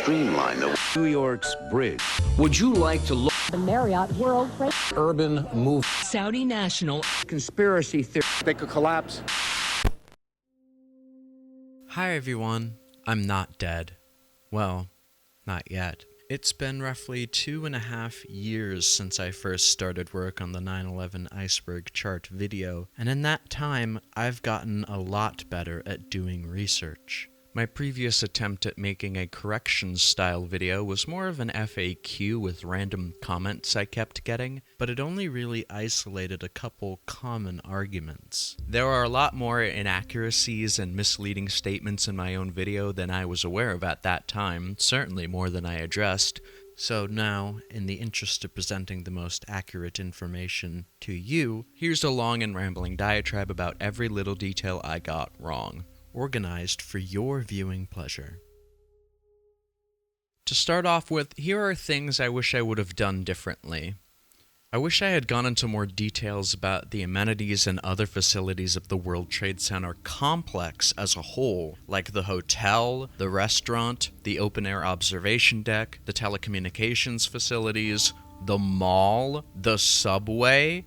streamline the New York's bridge. Would you like to look The Marriott World Trade urban move Saudi national conspiracy theory? They could collapse. Hi everyone, I'm not dead. Well, not yet. It's been roughly 2.5 years since I first started work on the 9/11 Iceberg Chart video, and in that time, I've gotten a lot better at doing research. My previous attempt at making a corrections-style video was more of an FAQ with random comments I kept getting, but it only really isolated a couple common arguments. There are a lot more inaccuracies and misleading statements in my own video than I was aware of at that time, certainly more than I addressed. So now, in the interest of presenting the most accurate information to you, here's a long and rambling diatribe about every little detail I got wrong, organized for your viewing pleasure. To start off with, here are things I wish I would have done differently. I wish I had gone into more details about the amenities and other facilities of the World Trade Center complex as a whole, like the hotel, the restaurant, the open-air observation deck, the telecommunications facilities, the mall, the subway.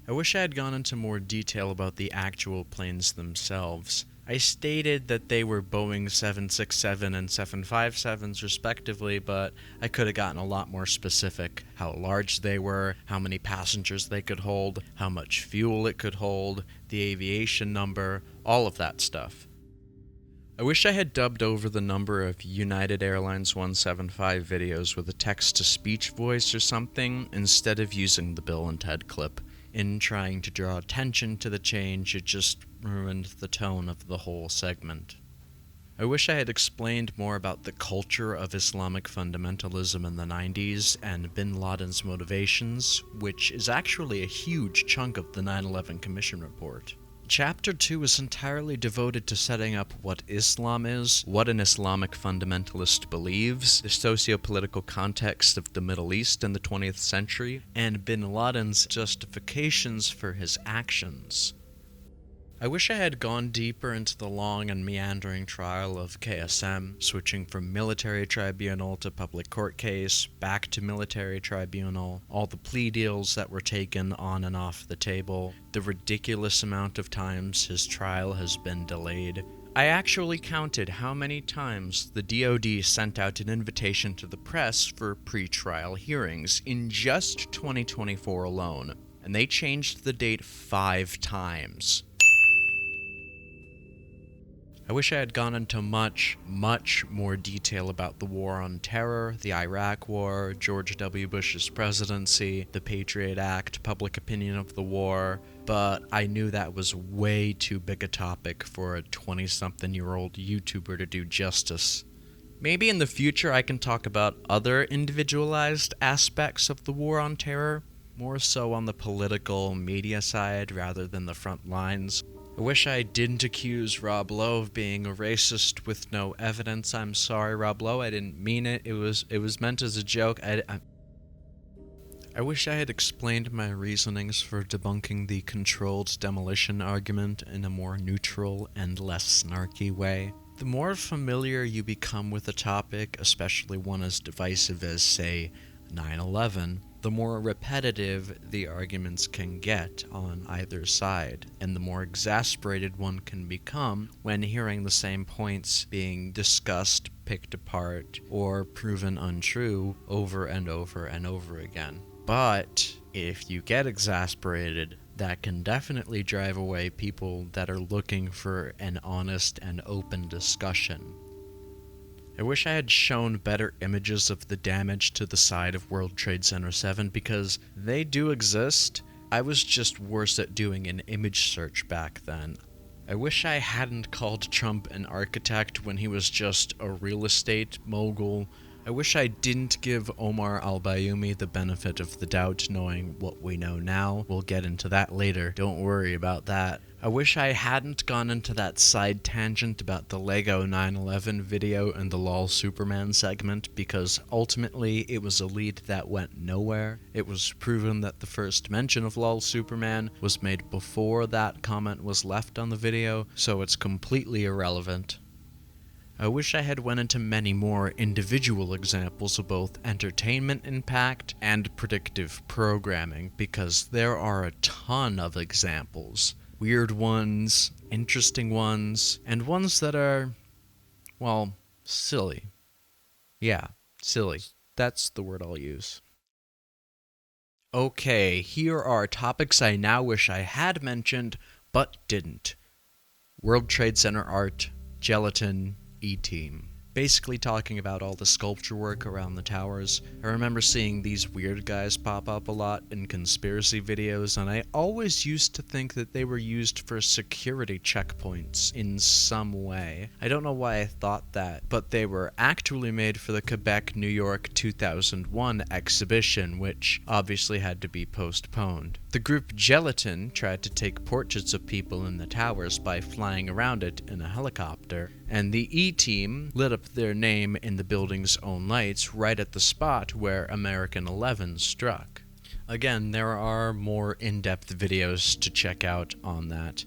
I wish I had gone into more detail about the actual planes themselves. I stated that they were Boeing 767 and 757s respectively, but I could have gotten a lot more specific. How large they were, how many passengers they could hold, how much fuel it could hold, the aviation number, all of that stuff. I wish I had dubbed over the number of United Airlines 175 videos with a text-to-speech voice or something, instead of using the Bill and Ted clip. In trying to draw attention to the change, it just ruined the tone of the whole segment. I wish I had explained more about the culture of Islamic fundamentalism in the 90s and bin Laden's motivations, which is actually a huge chunk of the 9/11 Commission report. Chapter 2 is entirely devoted to setting up what Islam is, what an Islamic fundamentalist believes, the socio-political context of the Middle East in the 20th century, and bin Laden's justifications for his actions. I wish I had gone deeper into the long and meandering trial of KSM, switching from military tribunal to public court case, back to military tribunal, all the plea deals that were taken on and off the table, the ridiculous amount of times his trial has been delayed. I actually counted how many times the DoD sent out an invitation to the press for pre-trial hearings in just 2024 alone, and they changed the date 5 times. I wish I had gone into much more detail about the War on Terror, the Iraq War, George W. Bush's presidency, the Patriot Act, public opinion of the war, but I knew that was way too big a topic for a 20-something-year-old YouTuber to do justice. Maybe in the future I can talk about other individualized aspects of the War on Terror, more so on the political media side rather than the front lines. I wish I didn't accuse Rob Lowe of being a racist with no evidence. I'm sorry, Rob Lowe. I didn't mean it. It was meant as a joke. I wish I had explained my reasonings for debunking the controlled demolition argument in a more neutral and less snarky way. The more familiar you become with a topic, especially one as divisive as, say, 9/11, the more repetitive the arguments can get on either side, and the more exasperated one can become when hearing the same points being discussed, picked apart, or proven untrue over and over and over again. But if you get exasperated, that can definitely drive away people that are looking for an honest and open discussion. I wish I had shown better images of the damage to the side of World Trade Center 7 because they do exist. I was just worse at doing an image search back then. I wish I hadn't called Trump an architect when he was just a real estate mogul. I wish I didn't give Omar Albayumi the benefit of the doubt knowing what we know now. We'll get into that later, don't worry about that. I wish I hadn't gone into that side tangent about the Lego 9/11 video and the LOL Superman segment because ultimately it was a lead that went nowhere. It was proven that the first mention of LOL Superman was made before that comment was left on the video, so it's completely irrelevant. I wish I had went into many more individual examples of both entertainment impact and predictive programming, because there are a ton of examples. Weird ones, interesting ones, and ones that are, well, silly. Yeah, silly. That's the word I'll use. Okay, here are topics I now wish I had mentioned, but didn't. World Trade Center art, gelatin, E-Team. Basically talking about all the sculpture work around the towers. I remember seeing these weird guys pop up a lot in conspiracy videos, and I always used to think that they were used for security checkpoints in some way. I don't know why I thought that, but they were actually made for the Quebec, New York 2001 exhibition, which obviously had to be postponed. The group Gelatin tried to take portraits of people in the towers by flying around it in a helicopter, and the E-Team lit up their name in the building's own lights right at the spot where American 11 struck. Again, there are more in-depth videos to check out on that.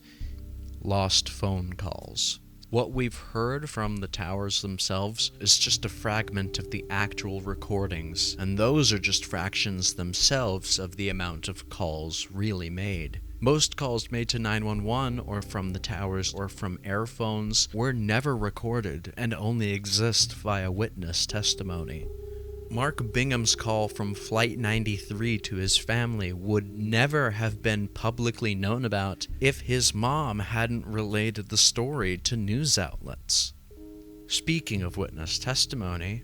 Lost phone calls. What we've heard from the towers themselves is just a fragment of the actual recordings, and those are just fractions themselves of the amount of calls really made. Most calls made to 911 or from the towers or from airphones were never recorded and only exist via witness testimony. Mark Bingham's call from Flight 93 to his family would never have been publicly known about if his mom hadn't related the story to news outlets. Speaking of witness testimony,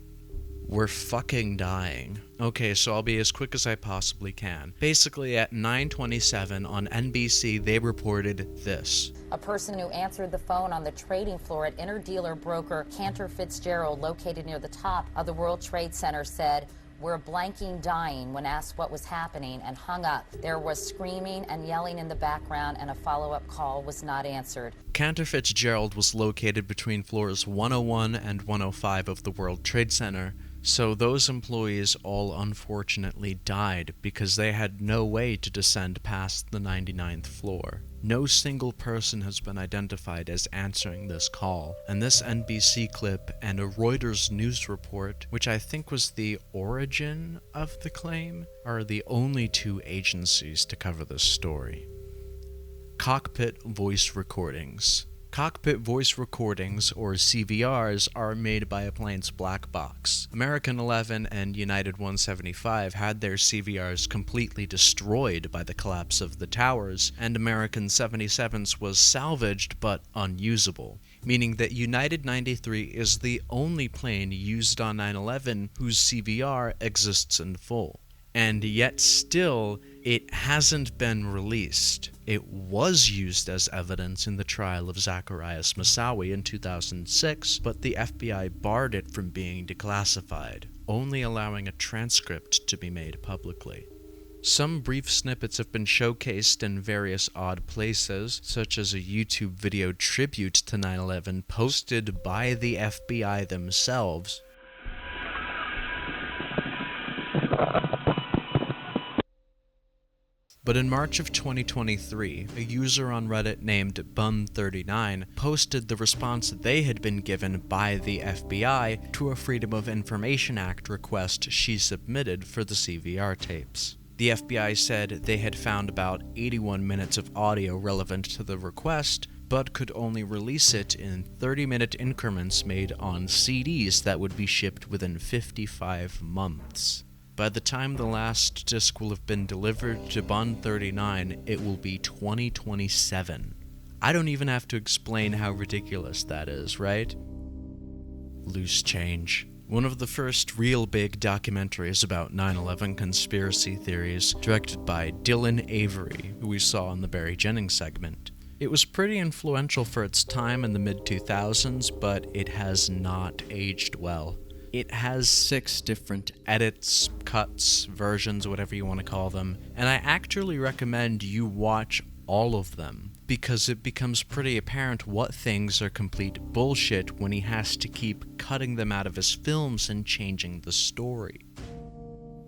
we're fucking dying. Okay, so I'll be as quick as I possibly can. Basically, at 9:27 on NBC, they reported this. A person who answered the phone on the trading floor at interdealer broker Cantor Fitzgerald, located near the top of the World Trade Center, said, "We're blanking dying," when asked what was happening, and hung up. There was screaming and yelling in the background, and a follow-up call was not answered. Cantor Fitzgerald was located between floors 101 and 105 of the World Trade Center, so those employees all unfortunately died because they had no way to descend past the 99th floor. No single person has been identified as answering this call, and this NBC clip and a Reuters news report, which I think was the origin of the claim, are the only two agencies to cover this story. Cockpit voice recordings. Cockpit voice recordings, or CVRs, are made by a plane's black box. American 11 and United 175 had their CVRs completely destroyed by the collapse of the towers, and American 77's was salvaged but unusable, meaning that United 93 is the only plane used on 9/11 whose CVR exists in full. And yet still, it hasn't been released. It was used as evidence in the trial of Zacarias Moussaoui in 2006, but the FBI barred it from being declassified, only allowing a transcript to be made publicly. Some brief snippets have been showcased in various odd places, such as a YouTube video tribute to 9/11 posted by the FBI themselves. But in March of 2023, a user on Reddit named Bun39 posted the response they had been given by the FBI to a Freedom of Information Act request she submitted for the CVR tapes. The FBI said they had found about 81 minutes of audio relevant to the request, but could only release it in 30-minute increments made on CDs that would be shipped within 55 months. By the time the last disc will have been delivered to Bun39, it will be 2027. I don't even have to explain how ridiculous that is, right? Loose change. One of the first real big documentaries about 9/11 conspiracy theories, directed by Dylan Avery, who we saw in the Barry Jennings segment. It was pretty influential for its time in the mid-2000s, but it has not aged well. It has 6 different edits, cuts, versions, whatever you want to call them, and I actually recommend you watch all of them, because it becomes pretty apparent what things are complete bullshit when he has to keep cutting them out of his films and changing the story.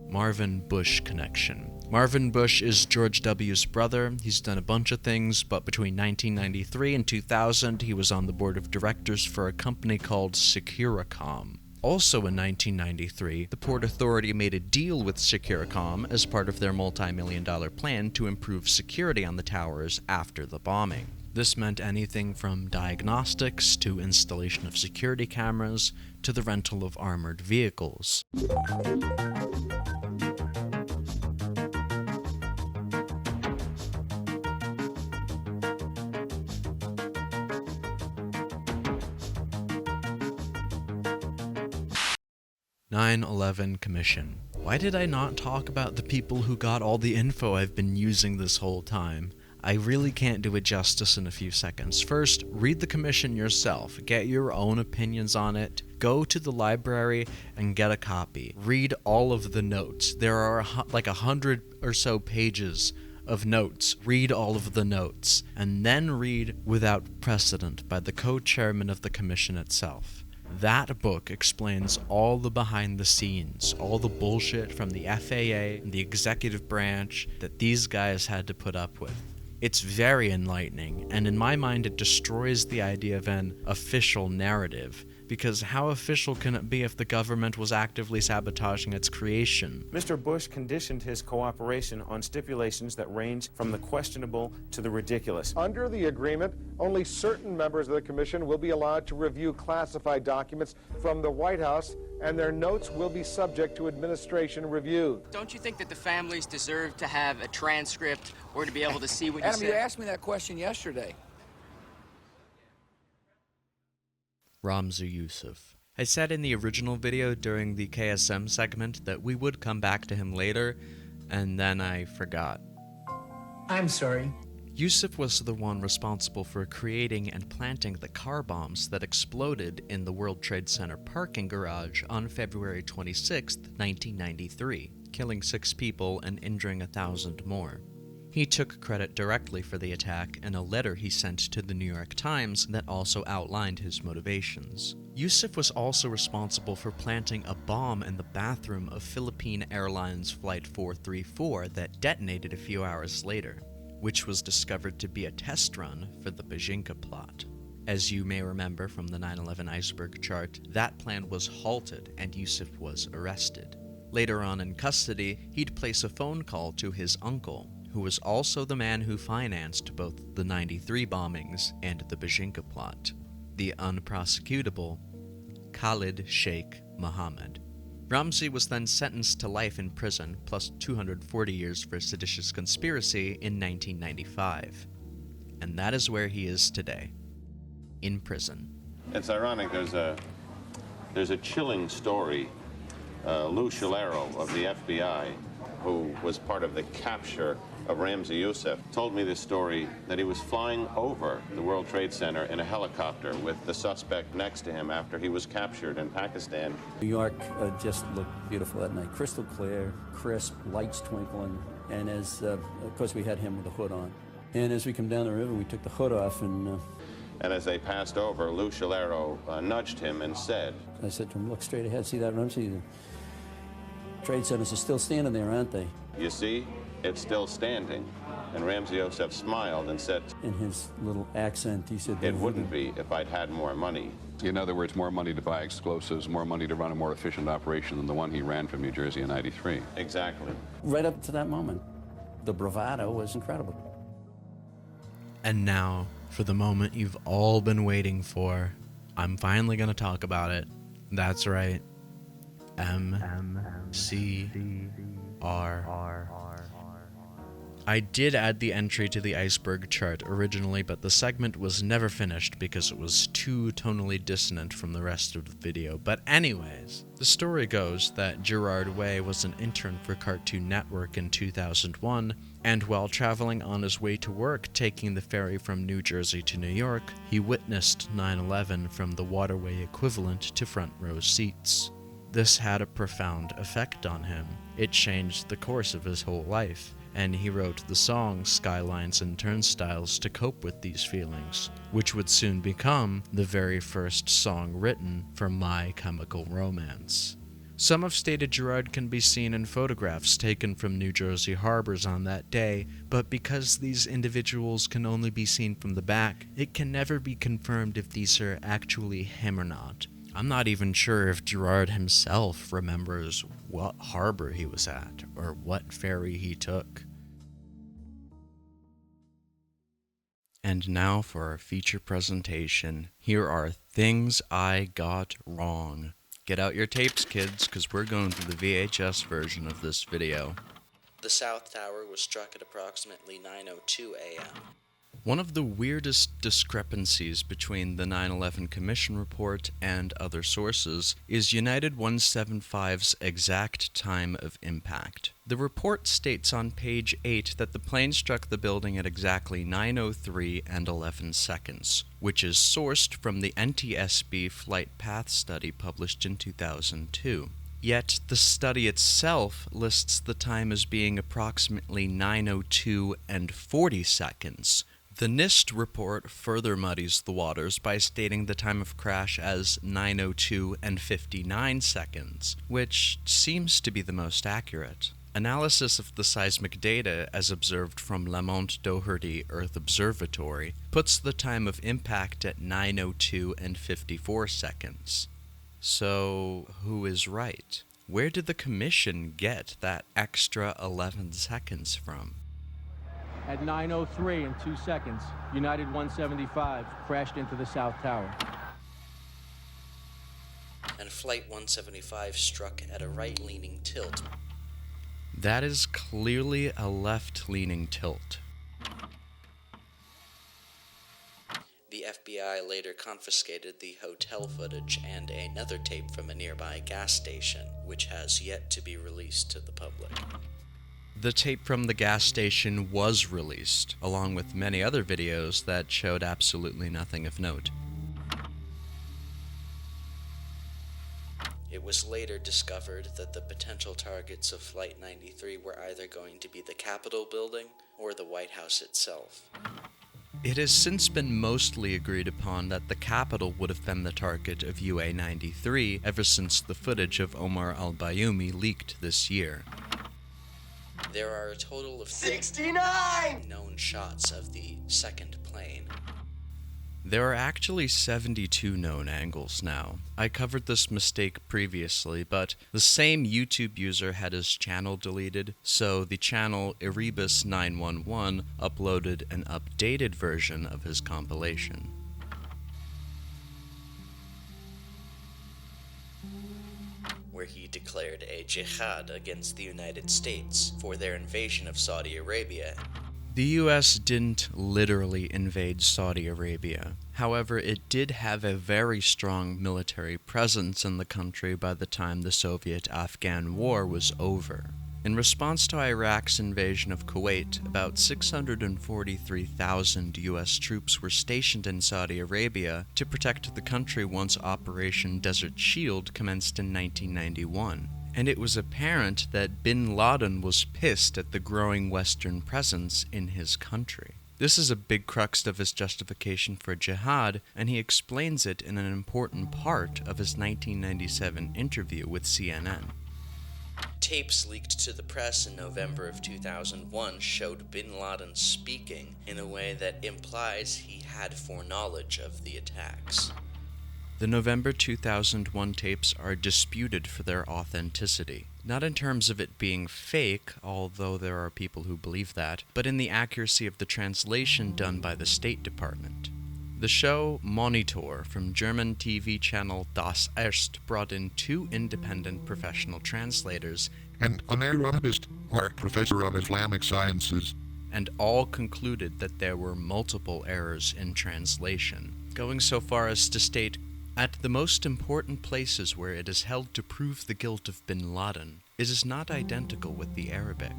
Marvin Bush connection. Marvin Bush is George W.'s brother. He's done a bunch of things, but between 1993 and 2000, he was on the board of directors for a company called Securicom. Also in 1993, the Port Authority made a deal with Securicom as part of their multi-million-dollar plan to improve security on the towers after the bombing. This meant anything from diagnostics to installation of security cameras to the rental of armored vehicles. "9/11 Commission. Why did I not talk about the people who got all the info I've been using this whole time? I really can't do it justice in a few seconds. First, read the commission yourself. Get your own opinions on it. Go to the library and get a copy. Read all of the notes. There are like 100 or so pages of notes. Read all of the notes. And then read Without Precedent by the co-chairman of the commission itself. That book explains all the behind the scenes, all the bullshit from the FAA and the executive branch that these guys had to put up with. It's very enlightening, and in my mind it destroys the idea of an official narrative, because how official can it be if the government was actively sabotaging its creation? Mr. Bush conditioned his cooperation on stipulations that range from the questionable to the ridiculous. Under the agreement, only certain members of the commission will be allowed to review classified documents from the White House, and their notes will be subject to administration review. Don't you think that the families deserve to have a transcript or to be able to see what you Adam, said? you asked me that question yesterday. Ramzi Yousef. I said in the original video during the KSM segment that we would come back to him later, and then I forgot. I'm sorry. Yousef was the one responsible for creating and planting the car bombs that exploded in the World Trade Center parking garage on February 26, 1993, killing 6 people and injuring 1,000 more. He took credit directly for the attack in a letter he sent to the New York Times that also outlined his motivations. Yousef was also responsible for planting a bomb in the bathroom of Philippine Airlines Flight 434 that detonated a few hours later, which was discovered to be a test run for the Bajinka plot. As you may remember from the 9/11 Iceberg Chart, that plan was halted and Yousef was arrested. Later on in custody, he'd place a phone call to his uncle, who was also the man who financed both the 93 bombings and the Bajinka plot, the unprosecutable Khalid Sheikh Mohammed. Ramzi was then sentenced to life in prison, plus 240 years for seditious conspiracy in 1995. And that is where he is today, in prison. It's ironic, there's a chilling story. Lou Scalero of the FBI, who was part of the capture of Ramzi Yousef, told me this story that he was flying over the World Trade Center in a helicopter with the suspect next to him after he was captured in Pakistan. New York just looked beautiful that night. Crystal clear, crisp, lights twinkling, and as, of course, we had him with the hood on. And as we come down the river, we took the hood off, and as they passed over, Lou Scalero nudged him and said, I said to him, look straight ahead, see that, Ramzi? The trade centers are still standing there, aren't they? "You see, it's still standing." And Ramzi Yousef smiled and said, In his little accent, he said, "It wouldn't be if I'd had more money." In other words, more money to buy explosives, more money to run a more efficient operation than the one he ran from New Jersey in '93. Exactly. Right up to that moment, the bravado was incredible. And now, for the moment you've all been waiting for, I'm finally going to talk about it. That's right. MCR. I did add the entry to the Iceberg Chart originally, but the segment was never finished because it was too tonally dissonant from the rest of the video. But anyways, the story goes that Gerard Way was an intern for Cartoon Network in 2001, and while traveling on his way to work taking the ferry from New Jersey to New York, he witnessed 9/11 from the waterway equivalent to front row seats. This had a profound effect on him. It changed the course of his whole life, and he wrote the song Skylines and Turnstiles to cope with these feelings, which would soon become the very first song written for My Chemical Romance. Some have stated Gerard can be seen in photographs taken from New Jersey harbors on that day, but because these individuals can only be seen from the back, it can never be confirmed if these are actually him or not. I'm not even sure if Gerard himself remembers what harbor he was at or what ferry he took. And now for our feature presentation. Here are things I got wrong. Get out your tapes, kids, because we're going through the VHS version of this video. The South Tower was struck at approximately 9:02 a.m. One of the weirdest discrepancies between the 9/11 Commission report and other sources is United 175's exact time of impact. The report states on page 8 that the plane struck the building at exactly 9:03 and 11 seconds, which is sourced from the NTSB flight path study published in 2002. Yet the study itself lists the time as being approximately 9:02 and 40 seconds. The NIST report further muddies the waters by stating the time of crash as 9:02 and 59 seconds, which seems to be the most accurate. Analysis of the seismic data as observed from Lamont Doherty Earth Observatory puts the time of impact at 9:02 and 54 seconds. So, who is right? Where did the Commission get that extra 11 seconds from? At 9:03 and 2 seconds, United 175 crashed into the South Tower. And Flight 175 struck at a right-leaning tilt. That is clearly a left-leaning tilt. The FBI later confiscated the hotel footage and another tape from a nearby gas station, which has yet to be released to the public. The tape from the gas station was released, along with many other videos that showed absolutely nothing of note. It was later discovered that the potential targets of Flight 93 were either going to be the Capitol building or the White House itself. It has since been mostly agreed upon that the Capitol would have been the target of UA-93 ever since the footage of Omar Albayumi leaked this year. There are a total of 69 known shots of the second plane. There are actually 72 known angles now. I covered this mistake previously, but the same YouTube user had his channel deleted, so the channel Erebus911 uploaded an updated version of his compilation. Where he declared a jihad against the United States for their invasion of Saudi Arabia. The US didn't literally invade Saudi Arabia. However, it did have a very strong military presence in the country by the time the Soviet-Afghan War was over. In response to Iraq's invasion of Kuwait, about 643,000 US troops were stationed in Saudi Arabia to protect the country once Operation Desert Shield commenced in 1991. And it was apparent that bin Laden was pissed at the growing Western presence in his country. This is a big crux of his justification for jihad, and he explains it in an important part of his 1997 interview with CNN. Tapes leaked to the press in November of 2001 showed bin Laden speaking in a way that implies he had foreknowledge of the attacks. The November 2001 tapes are disputed for their authenticity. Not in terms of it being fake, although there are people who believe that, but in the accuracy of the translation done by the State Department. The show Monitor from German TV channel Das Erst brought in 2 independent professional translators and an Arabist, or professor of Islamic sciences, and all concluded that there were multiple errors in translation, going so far as to state, at the most important places where it is held to prove the guilt of bin Laden, it is not identical with the Arabic.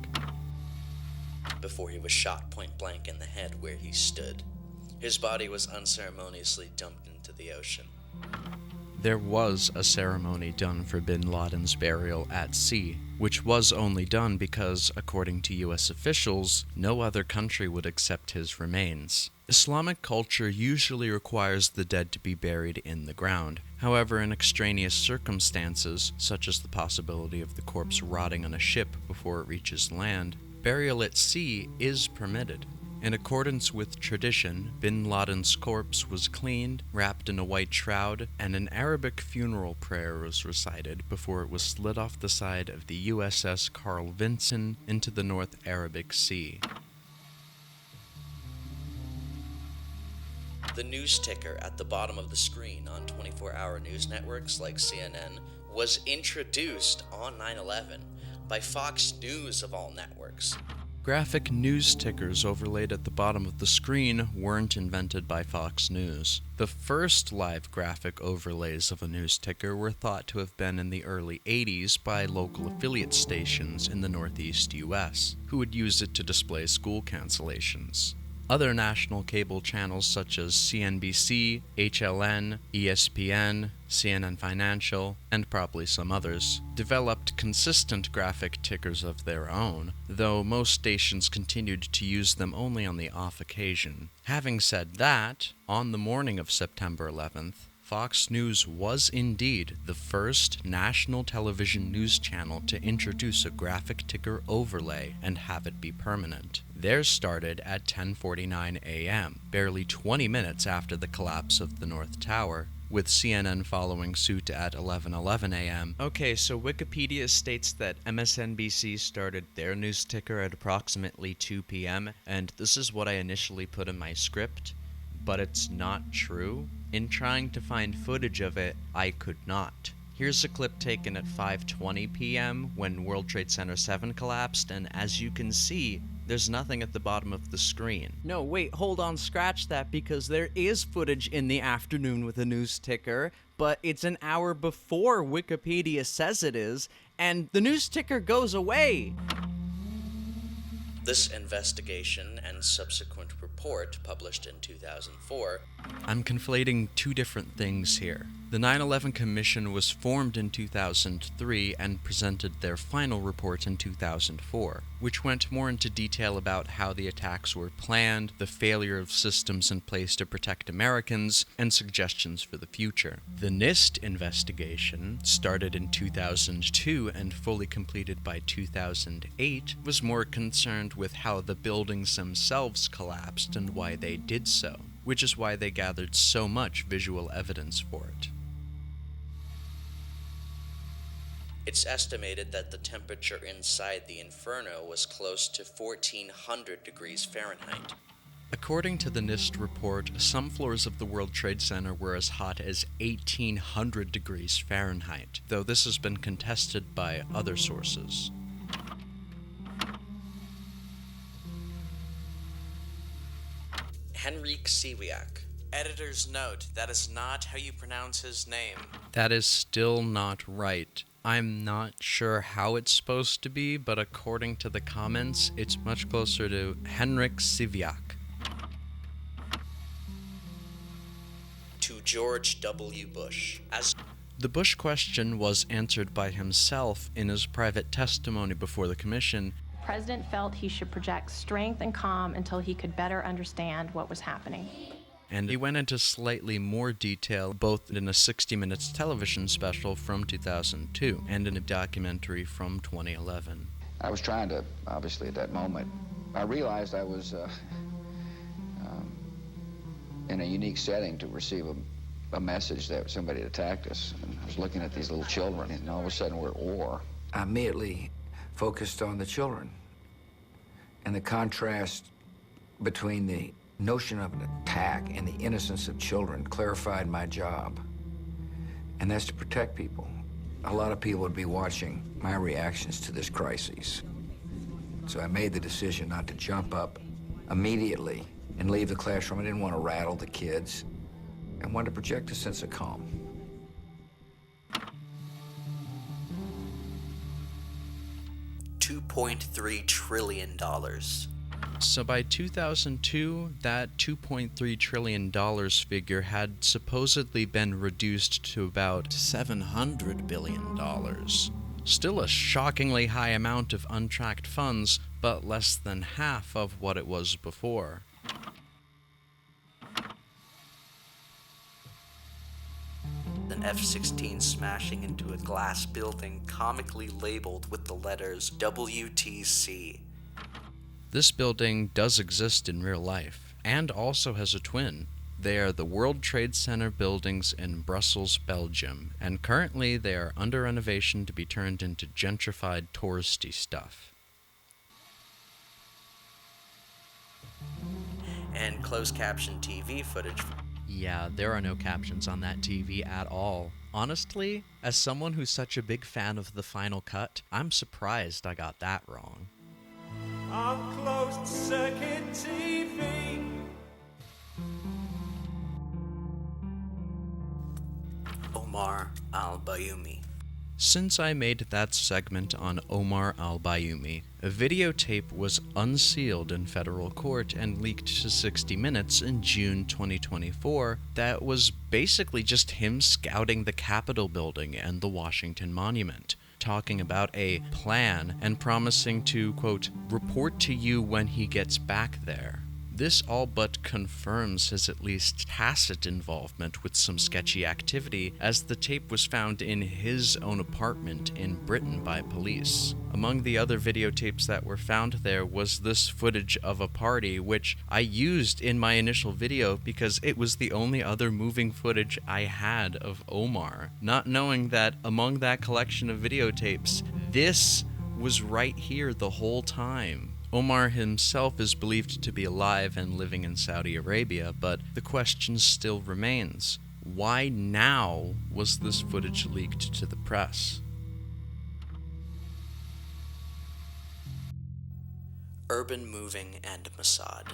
Before he was shot point blank in the head where he stood, his body was unceremoniously dumped into the ocean. There was a ceremony done for bin Laden's burial at sea, which was only done because, according to US officials, no other country would accept his remains. Islamic culture usually requires the dead to be buried in the ground. However, in extraneous circumstances, such as the possibility of the corpse rotting on a ship before it reaches land, burial at sea is permitted. In accordance with tradition, bin Laden's corpse was cleaned, wrapped in a white shroud, and an Arabic funeral prayer was recited before it was slid off the side of the USS Carl Vinson into the North Arabic Sea. The news ticker at the bottom of the screen on 24-hour news networks like CNN was introduced on 9/11 by Fox News of all networks. Graphic news tickers overlaid at the bottom of the screen weren't invented by Fox News. The first live graphic overlays of a news ticker were thought to have been in the early 80s by local affiliate stations in the Northeast US, who would use it to display school cancellations. Other national cable channels such as CNBC, HLN, ESPN, CNN Financial, and probably some others, developed consistent graphic tickers of their own, though most stations continued to use them only on the off occasion. Having said that, on the morning of September 11th, Fox News was indeed the first national television news channel to introduce a graphic ticker overlay and have it be permanent. Theirs started at 10:49 a.m., barely 20 minutes after the collapse of the North Tower, with CNN following suit at 11:11 a.m. Okay, so Wikipedia states that MSNBC started their news ticker at approximately 2 p.m., and this is what I initially put in my script, but it's not true. In trying to find footage of it, I could not. Here's a clip taken at 5:20 p.m. when World Trade Center 7 collapsed, and as you can see, there's nothing at the bottom of the screen. No, wait, hold on, scratch that, because there is footage in the afternoon with a news ticker, but it's an hour before Wikipedia says it is, and the news ticker goes away. This investigation and subsequent report, published in 2004, I'm conflating two different things here. The 9/11 Commission was formed in 2003 and presented their final report in 2004, which went more into detail about how the attacks were planned, the failure of systems in place to protect Americans, and suggestions for the future. The NIST investigation, started in 2002 and fully completed by 2008, was more concerned with how the buildings themselves collapsed and why they did so, which is why they gathered so much visual evidence for it. It's estimated that the temperature inside the inferno was close to 1,400 degrees Fahrenheit. According to the NIST report, some floors of the World Trade Center were as hot as 1,800 degrees Fahrenheit, though this has been contested by other sources. Henryk Siwiak. Editor's note, that is not how you pronounce his name. That is still not right. I'm not sure how it's supposed to be, but according to the comments, it's much closer to Henryk Siwiak. To George W. Bush. The Bush question was answered by himself in his private testimony before the commission. The president felt he should project strength and calm until he could better understand what was happening. And he went into slightly more detail both in a 60 Minutes television special from 2002 and in a documentary from 2011. I was trying to, obviously at that moment, I realized I was in a unique setting to receive a message that somebody had attacked us. And I was looking at these little children, and all of a sudden we're at war. I immediately focused on the children, and the contrast between the notion of an attack and the innocence of children clarified my job, and that's to protect people. A lot of people would be watching my reactions to this crisis, so I made the decision not to jump up immediately and leave the classroom. I didn't want to rattle the kids. I wanted to project a sense of calm. $2.3 trillion. So by 2002, that $2.3 trillion figure had supposedly been reduced to about $700 billion. Still a shockingly high amount of untracked funds, but less than half of what it was before. an F-16 smashing into a glass building comically labeled with the letters WTC. This building does exist in real life, and also has a twin. They are the World Trade Center buildings in Brussels, Belgium, and currently they are under renovation to be turned into gentrified touristy stuff. And closed caption TV footage. Yeah, there are no captions on that TV at all. Honestly, as someone who's such a big fan of the final cut, I'm surprised I got that wrong. On closed circuit TV. Omar Albayumi. Since I made that segment on Omar Albayumi, a videotape was unsealed in federal court and leaked to 60 Minutes in June 2024 that was basically just him scouting the Capitol building and the Washington Monument, talking about a plan and promising to, quote, report to you when he gets back there. This all but confirms his at least tacit involvement with some sketchy activity, as the tape was found in his own apartment in Britain by police. Among the other videotapes that were found there was this footage of a party, which I used in my initial video because it was the only other moving footage I had of Omar, not knowing that among that collection of videotapes, this was right here the whole time. Omar himself is believed to be alive and living in Saudi Arabia, but the question still remains: why now was this footage leaked to the press? Urban moving and Mossad.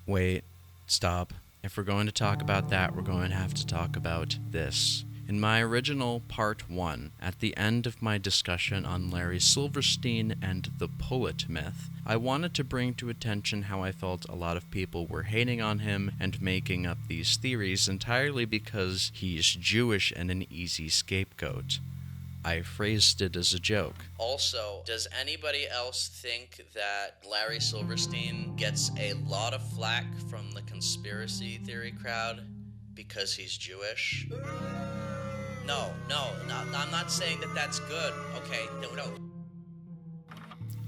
Wait, stop. If we're going to talk about that, we're going to have to talk about this. In my original Part 1, at the end of my discussion on Larry Silverstein and the Pullet myth, I wanted to bring to attention how I felt a lot of people were hating on him and making up these theories entirely because he's Jewish and an easy scapegoat. I phrased it as a joke. Also, does anybody else think that Larry Silverstein gets a lot of flack from the conspiracy theory crowd because he's Jewish? No, I'm not saying that that's good, okay? No.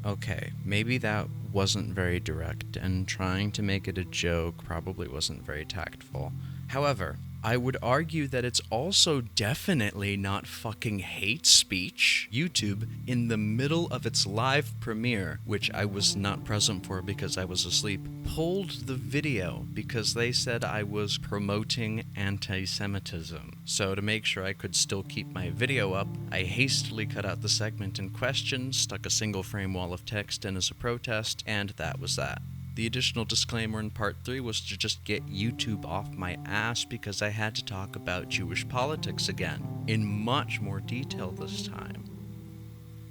Okay, maybe that wasn't very direct, and trying to make it a joke probably wasn't very tactful. However, I would argue that it's also definitely not fucking hate speech. YouTube, in the middle of its live premiere, which I was not present for because I was asleep, pulled the video because they said I was promoting anti-Semitism. So to make sure I could still keep my video up, I hastily cut out the segment in question, stuck a single frame wall of text in as a protest, and that was that. The additional disclaimer in Part 3 was to just get YouTube off my ass because I had to talk about Jewish politics again, in much more detail this time.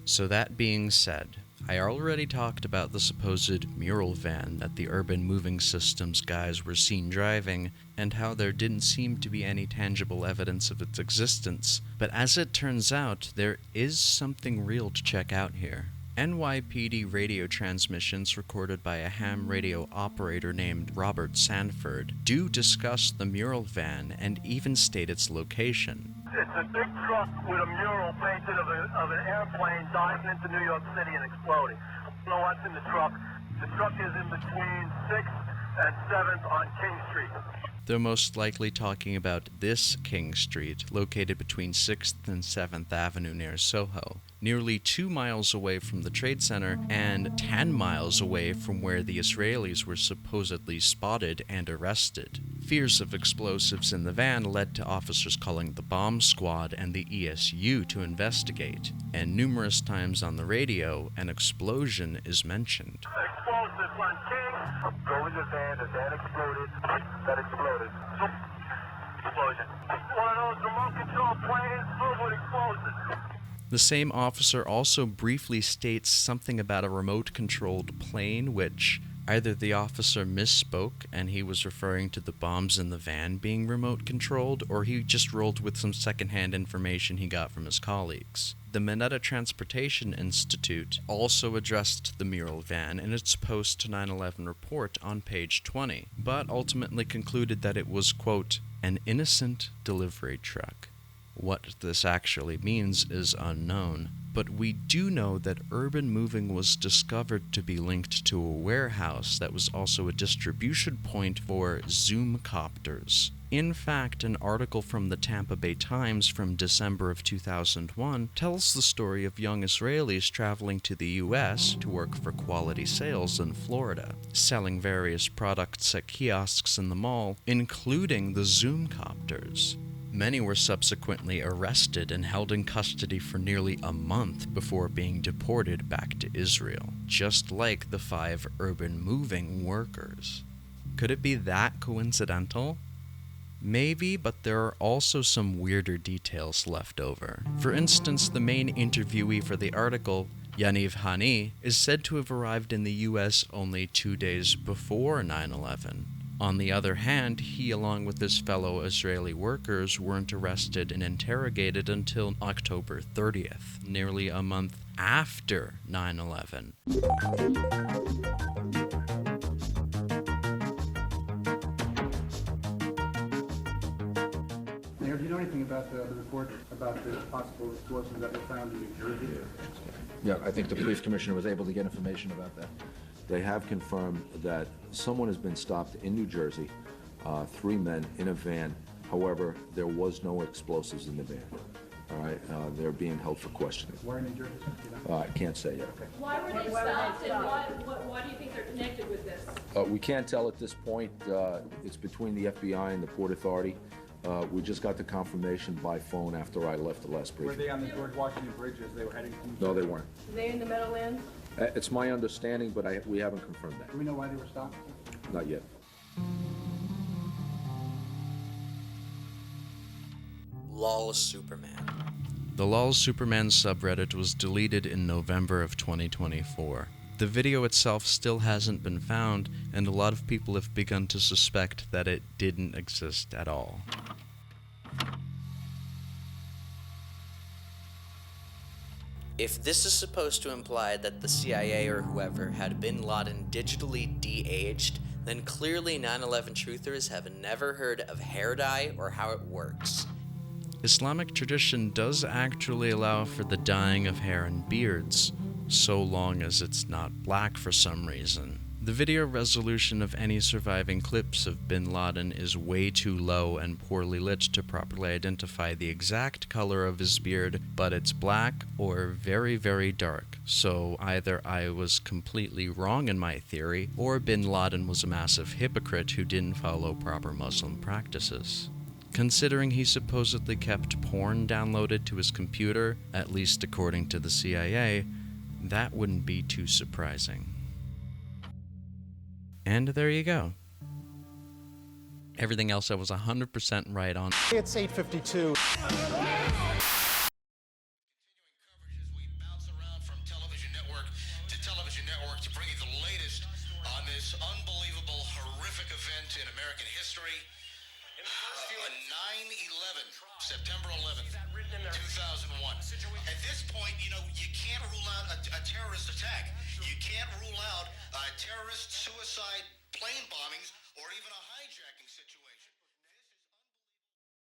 So that being said, I already talked about the supposed mural van that the Urban Moving Systems guys were seen driving, and how there didn't seem to be any tangible evidence of its existence, but as it turns out, there is something real to check out here. NYPD radio transmissions recorded by a ham radio operator named Robert Sanford do discuss the mural van and even state its location. It's a big truck with a mural painted of an airplane diving into New York City and exploding. I don't know what's in the truck. The truck is in between 6th and 7th on King Street. They're most likely talking about this King Street, located between 6th and 7th Avenue near Soho, nearly 2 miles away from the Trade Center and 10 miles away from where the Israelis were supposedly spotted and arrested. Fears of explosives in the van led to officers calling the bomb squad and the ESU to investigate, and numerous times on the radio, an explosion is mentioned. Explosives on King. Go in the van exploded. That exploded. Explosion. One of those remote control planes filled with explosives. The same officer also briefly states something about a remote-controlled plane, which either the officer misspoke and he was referring to the bombs in the van being remote-controlled, or he just rolled with some secondhand information he got from his colleagues. The Minetta Transportation Institute also addressed the mural van in its post-9/11 report on page 20, but ultimately concluded that it was, quote, an innocent delivery truck. What this actually means is unknown, but we do know that urban moving was discovered to be linked to a warehouse that was also a distribution point for Zoomcopters. In fact, an article from the Tampa Bay Times from December of 2001 tells the story of young Israelis traveling to the US to work for Quality Sales in Florida, selling various products at kiosks in the mall, including the Zoomcopters. Many were subsequently arrested and held in custody for nearly a month before being deported back to Israel, just like the 5 urban moving workers. Could it be that coincidental? Maybe, but there are also some weirder details left over. For instance, the main interviewee for the article, Yaniv Hani, is said to have arrived in the US only 2 days before 9/11. On the other hand, he, along with his fellow Israeli workers, weren't arrested and interrogated until October 30th, nearly a month after 9/11. Mayor, do you know anything about the report about the possible explosives that were found in New Jersey? Yeah, I think the police commissioner was able to get information about that. They have confirmed that someone has been stopped in New Jersey, 3 men in a van. However, there was no explosives in the van. All right, they're being held for questioning. Where in New Jersey? I can't say yet. Okay. Why were they stopped, and why do you think they're connected with this? We can't tell at this point. It's between the FBI and the Port Authority. We just got the confirmation by phone after I left the last briefing. Were they on the George Washington Bridge as they were heading to New Jersey? No, they weren't. Were they in the Meadowlands? It's my understanding, but we haven't confirmed that. Do we know why they were stopped? Not yet. Lol Superman. The LOL Superman subreddit was deleted in November of 2024. The video itself still hasn't been found, and a lot of people have begun to suspect that it didn't exist at all. If this is supposed to imply that the CIA or whoever had bin Laden digitally de-aged, then clearly 9/11 truthers have never heard of hair dye or how it works. Islamic tradition does actually allow for the dyeing of hair and beards, so long as it's not black for some reason. The video resolution of any surviving clips of bin Laden is way too low and poorly lit to properly identify the exact color of his beard, but it's black or very, very dark. So either I was completely wrong in my theory, or bin Laden was a massive hypocrite who didn't follow proper Muslim practices. Considering he supposedly kept porn downloaded to his computer, at least according to the CIA, that wouldn't be too surprising. And there you go. Everything else I was 100% right on. It's 8:52. September 11th, 2001. At this point, you can't rule out a terrorist attack. You can't rule out terrorist suicide plane bombings or even a hijacking situation.